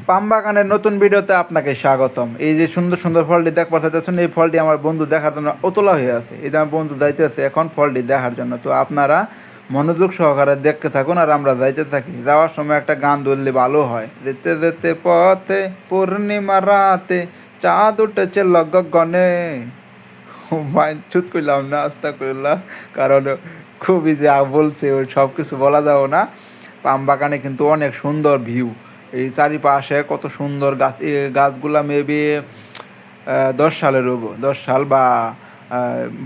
পাম বাগানের নতুন ভিডিওতে আপনাকে স্বাগতম। এই যে সুন্দর সুন্দর ফলটি দেখতে পাচ্ছেন, এই ফলটি আমার বন্ধু দেখার জন্য অতলা হয়ে আছে। এই যে আমার বন্ধু যাইতেছে এখন ফলটি দেখার জন্য। তো আপনারা মনোযোগ সহকারে দেখতে থাকুন আর আমরা যাইতে থাকি। যাওয়ার সময় একটা গান ধরলে ভালো হয়। যেতে যেতে পথে পূর্ণিমা রাতে চাঁদ উঠেছে গগনে। মাইন্ড ছুট করলাম না, আস্তা করলাম, কারণ খুবই যা বলছে ওই সব কিছু বলা যাবে না। পাম বাগানে কিন্তু অনেক সুন্দর ভিউ, এই চারিপাশে কত সুন্দর গাছ। এই গাছগুলা মেবি 10 সালের হবো, 10 সাল বা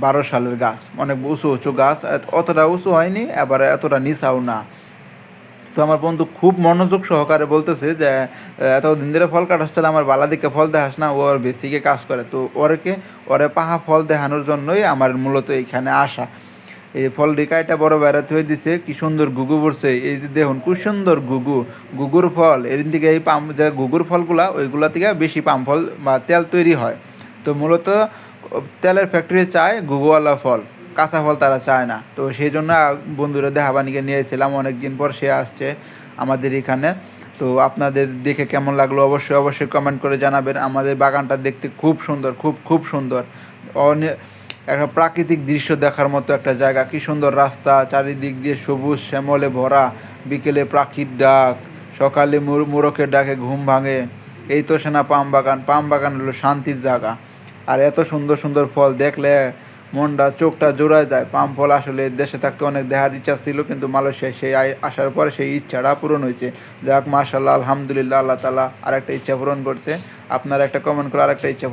12 সালের গাছ। অনেক উঁচু উঁচু গাছ, অতটা উঁচু হয়নি আবার এতটা নিচাও না। তো আমার বন্ধু খুব মনোযোগ সহকারে বলতেছে যে এতদিন ধরে ফল কাটাচ্ছিল, আমার বালা দিকে ফল দেখাস না, ও আর বেসিকে কাজ করে। তো ওরে পাহা ফল দেখানোর জন্যই আমার মূলত এইখানে আসা। এই ফল রিকাইটা বড় বেড়াতে হয়ে দিছে, কি সুন্দর গুগু পড়ছে। এই যে দেখুন খুব সুন্দর গুগুর ফল। এর থেকে এই পাম যে গুগুর ফলগুলা ওইগুলা থেকে বেশি পাম ফল বা তেল তৈরি হয়। তো মূলত তেলের ফ্যাক্টরি চায় গুগুওয়ালা ফল, কাঁচা ফল তারা চায় না। তো সেই জন্য বন্ধুরা দেহাবানিকে নিয়েছিলাম, অনেক দিন পর সে আসছে আমাদের এখানে। তো আপনাদের দেখে কেমন লাগলো অবশ্যই অবশ্যই কমেন্ট করে জানাবেন। আমাদের বাগানটা দেখতে খুব সুন্দর, খুব খুব সুন্দর। একটা প্রাকৃতিক দৃশ্য দেখার মতো একটা জায়গা। কি সুন্দর রাস্তা, চারিদিক দিয়ে সবুজ শ্যামলে ভরা। বিকেলে পাখির ডাক, সকালে মোরকের ডাকে ঘুম ভাঙে। এই তো সেনা পাম বাগান হলো শান্তির জায়গা। আর এত সুন্দর সুন্দর ফল দেখলে মনটা চোখটা জোড়ায় যায়। পাম ফল আসলে দেশে থাকতে অনেক দেখার ইচ্ছা ছিল, কিন্তু মালয়েশিয়ায় সেই আসার পরে সেই ইচ্ছাটা পূরণ হয়েছে। যাক মাশাআল্লাহ, আলহামদুলিল্লাহ, আল্লাহ তাআলা আরেকটা ইচ্ছা পূরণ করছে। আপনারা একটা কমেন্ট করে আরেকটা ইচ্ছা